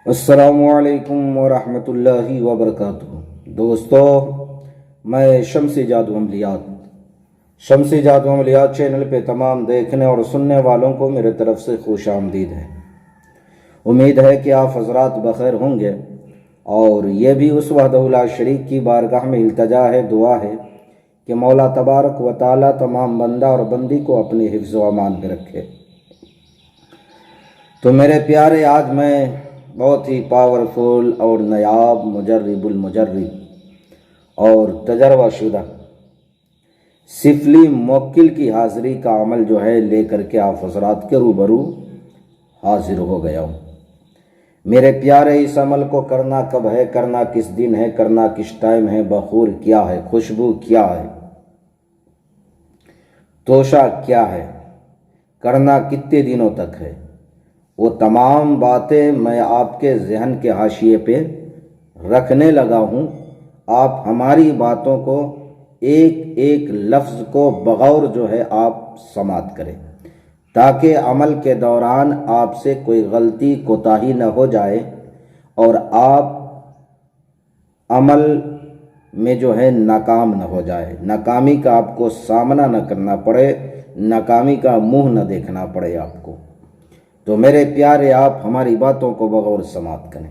السلام علیکم ورحمۃ اللہ وبرکاتہ۔ دوستو، میں شمسی جادو عملیات چینل پہ تمام دیکھنے اور سننے والوں کو میرے طرف سے خوش آمدید ہے۔ امید ہے کہ آپ حضرات بخیر ہوں گے، اور یہ بھی اس وحدہ لا شریک کی بارگاہ میں التجا ہے، دعا ہے کہ مولا تبارک و تعالی تمام بندہ اور بندی کو اپنی حفظ و امان میں رکھے۔ تو میرے پیارے، آج میں بہت ہی پاورفل اور نایاب مجرب المجرب اور تجربہ شدہ سفلی موکل کی حاضری کا عمل جو ہے لے کر کے آپ حضرات کے روبرو حاضر ہو گیا ہوں۔ میرے پیارے، اس عمل کو کرنا کب ہے، کرنا کس دن ہے، کرنا کس ٹائم ہے، بخور کیا ہے، خوشبو کیا ہے، توشہ کیا ہے، کرنا کتنے دنوں تک ہے، وہ تمام باتیں میں آپ کے ذہن کے حاشیے پہ رکھنے لگا ہوں۔ آپ ہماری باتوں کو ایک ایک لفظ کو بغور جو ہے آپ سماعت کریں، تاکہ عمل کے دوران آپ سے کوئی غلطی کوتاہی نہ ہو جائے اور آپ عمل میں جو ہے ناکام نہ ہو جائے، ناکامی کا آپ کو سامنا نہ کرنا پڑے، ناکامی کا منہ نہ دیکھنا پڑے آپ کو۔ تو میرے پیارے، آپ ہماری باتوں کو بغور سماعت کریں۔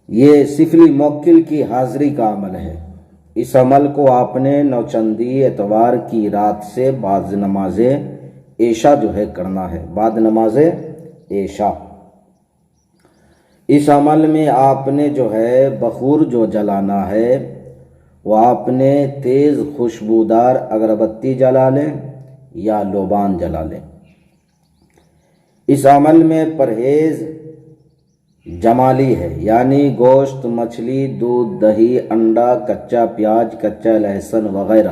یہ سفلی موکل کی حاضری کا عمل ہے۔ اس عمل کو آپ نے نوچندی اتوار کی رات سے بعد نماز عشاء جو ہے کرنا ہے، بعد نماز عشاء۔ اس عمل میں آپ نے جو ہے بخور جو جلانا ہے، وہ آپ نے تیز خوشبودار اگربتی جلا لیں یا لوبان جلا لیں۔ اس عمل میں پرہیز جمالی ہے، یعنی گوشت، مچھلی، دودھ، دہی، انڈا، کچا پیاز، کچا لہسن وغیرہ،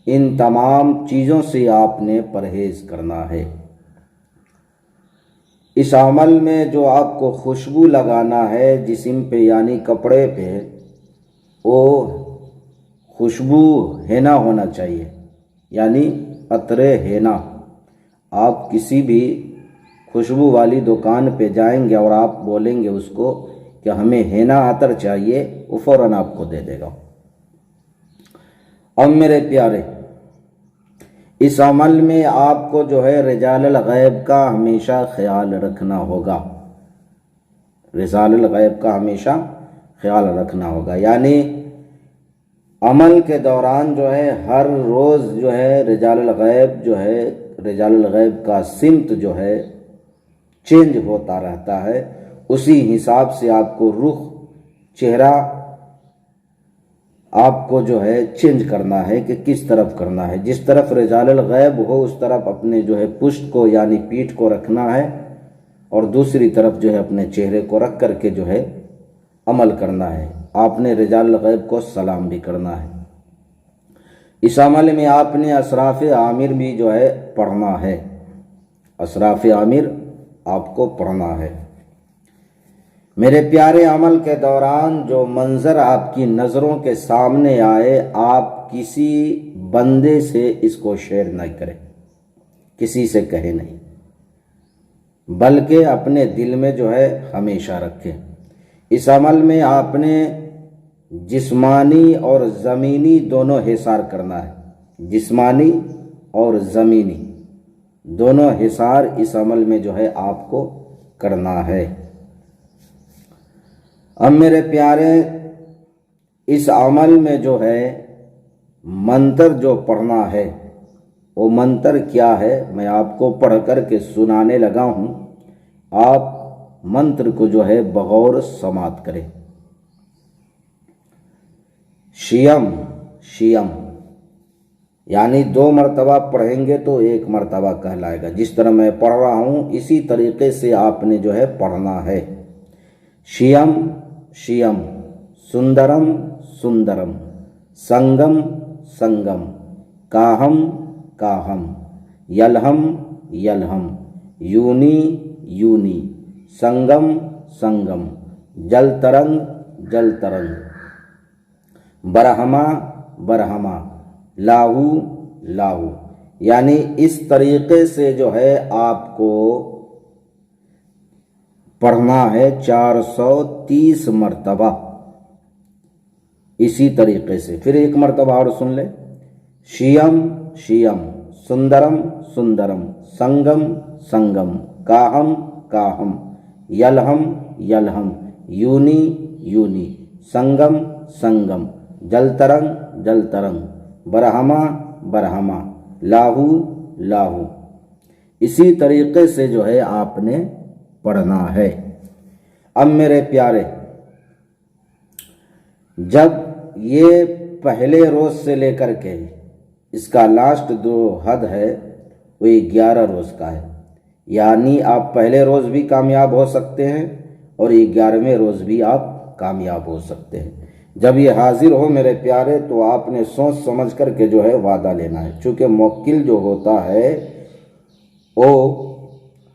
ان تمام چیزوں سے آپ نے پرہیز کرنا ہے۔ اس عمل میں جو آپ کو خوشبو لگانا ہے جسم پہ یعنی کپڑے پہ، وہ خوشبو ہینا ہونا چاہیے، یعنی عطر ہینا۔ آپ کسی بھی خوشبو والی دکان پہ جائیں گے اور آپ بولیں گے اس کو کہ ہمیں ہینا عطر چاہیے، وہ فوراً آپ کو دے دے گا۔ اب میرے پیارے، اس عمل میں آپ کو جو ہے رجال الغیب کا ہمیشہ خیال رکھنا ہوگا، رجال الغیب کا ہمیشہ خیال رکھنا ہوگا، یعنی عمل کے دوران جو ہے ہر روز جو ہے رجال الغیب کا سمت جو ہے چینج ہوتا رہتا ہے۔ اسی حساب سے آپ کو رخ، چہرہ آپ کو جو ہے چینج کرنا ہے کہ کس طرف کرنا ہے۔ جس طرف رجال الغیب ہو اس طرف اپنے جو ہے پشت کو یعنی پیٹھ کو رکھنا ہے، اور دوسری طرف جو ہے اپنے چہرے کو رکھ کر کے جو ہے عمل کرنا ہے۔ آپ نے رجال الغیب کو سلام بھی کرنا ہے۔ اس عمل میں آپ نے اسراف عامر بھی جو ہے پڑھنا ہے، اسراف عامر آپ کو پڑھنا ہے۔ میرے پیارے، عمل کے دوران جو منظر آپ کی نظروں کے سامنے آئے، آپ کسی بندے سے اس کو شیئر نہ کریں، کسی سے کہے نہیں، بلکہ اپنے دل میں جو ہے ہمیشہ رکھیں۔ اس عمل میں آپ نے جسمانی اور زمینی دونوں حصار کرنا ہے، جسمانی اور زمینی دونوں حصار اس عمل میں جو ہے آپ کو کرنا ہے۔ اب میرے پیارے، اس عمل میں جو ہے منتر جو پڑھنا ہے، وہ منتر کیا ہے میں آپ کو پڑھ کر کے سنانے لگا ہوں۔ آپ منتر کو جو ہے بغور سماعت کریں۔ شیم، شیم یعنی 2 مرتبہ پڑھیں گے تو 1 مرتبہ کہلائے گا۔ جس طرح میں پڑھ رہا ہوں اسی طریقے سے آپ نے جو ہے پڑھنا ہے۔ شیم، شیم، سندرم، سندرم، سنگم، سنگم، کاہم، کاہم، یلہم، یلہم، یونی، یونی، سنگم، سنگم، جل ترنگ، جل ترنگ، برہما، برہما، لاہو، لاہو، یعنی اس طریقے سے جو ہے آپ کو پڑھنا ہے 430 مرتبہ اسی طریقے سے۔ پھر ایک مرتبہ اور سن لے، شیم شیم، سندرم سندرم، سنگم سنگم، کاہم کاہم، یلہم یلہم، یونی یونی، سنگم سنگم، جلترنگ جلترنگ، برہما برہما، لاہو لاہو۔ اسی طریقے سے جو ہے آپ نے پڑھنا ہے۔ اب میرے پیارے، جب یہ پہلے روز سے لے کر کے اس کا لاسٹ جو حد ہے وہ 11 روز کا ہے، یعنی آپ پہلے روز بھی کامیاب ہو سکتے ہیں اور 11ویں روز بھی آپ کامیاب ہو سکتے ہیں۔ جب یہ حاضر ہو میرے پیارے تو آپ نے سوچ سمجھ کر کے جو ہے وعدہ لینا ہے، چونکہ موکل جو ہوتا ہے وہ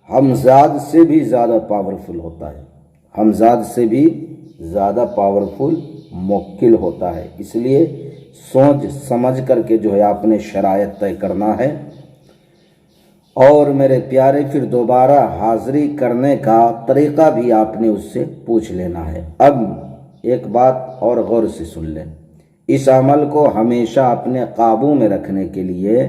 ہمزاد سے بھی زیادہ پاورفل ہوتا ہے، ہمزاد سے بھی زیادہ پاورفل موکل ہوتا ہے، اس لیے سوچ سمجھ کر کے جو ہے آپ نے شرائط طے کرنا ہے۔ اور میرے پیارے پھر دوبارہ حاضری کرنے کا طریقہ بھی آپ نے اس سے پوچھ لینا ہے۔ اب ایک بات اور غور سے سن لیں، اس عمل کو ہمیشہ اپنے قابو میں رکھنے کے لیے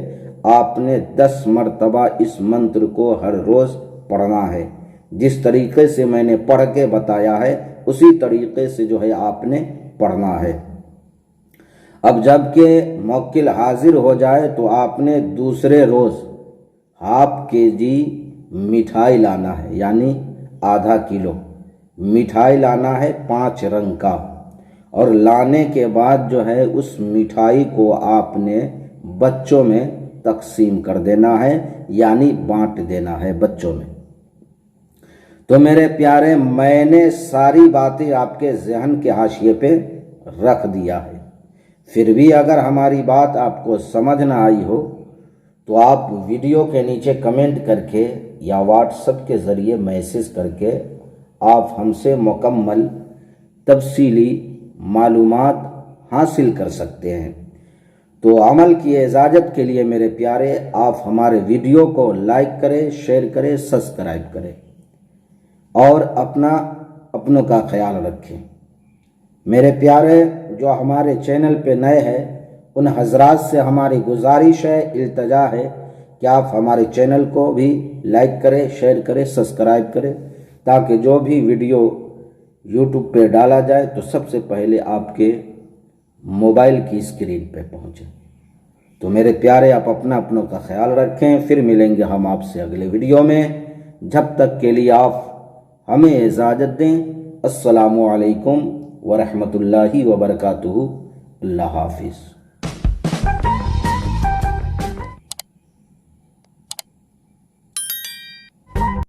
آپ نے 10 مرتبہ اس منتر کو ہر روز پڑھنا ہے۔ جس طریقے سے میں نے پڑھ کے بتایا ہے اسی طریقے سے جو ہے آپ نے پڑھنا ہے۔ اب جب کہ موکل حاضر ہو جائے تو آپ نے دوسرے روز ½ kg مٹھائی لانا ہے، یعنی ½ کلو مٹھائی لانا ہے 5 رنگ کا، اور لانے کے بعد جو ہے اس مٹھائی کو آپ نے بچوں میں تقسیم کر دینا ہے، یعنی بانٹ دینا ہے بچوں میں۔ تو میرے پیارے، میں نے ساری باتیں آپ کے ذہن کے حاشیے پہ رکھ دیا ہے، پھر بھی اگر ہماری بات آپ کو سمجھ نہ آئی ہو تو آپ ویڈیو کے نیچے کمنٹ کر کے یا واٹس ایپ کے ذریعے میسج کر کے آپ ہم سے مکمل تفصیلی معلومات حاصل کر سکتے ہیں۔ تو عمل کی اجازت کے لیے میرے پیارے، آپ ہمارے ویڈیو کو لائک کریں، شیئر کریں، سبسکرائب کریں اور اپنوں کا خیال رکھیں۔ میرے پیارے، جو ہمارے چینل پہ نئے ہیں ان حضرات سے ہماری گزارش ہے، التجا ہے کہ آپ ہمارے چینل کو بھی لائک کریں، شیئر کریں، سبسکرائب کریں، تاکہ جو بھی ویڈیو یوٹیوب پہ ڈالا جائے تو سب سے پہلے آپ کے موبائل کی اسکرین پہ پہنچے۔ تو میرے پیارے، آپ اپنوں کا خیال رکھیں، پھر ملیں گے ہم آپ سے اگلے ویڈیو میں۔ جب تک کے لیے آپ ہمیں اجازت دیں۔ السلام علیکم ورحمۃ اللہ وبرکاتہ۔ اللہ حافظ۔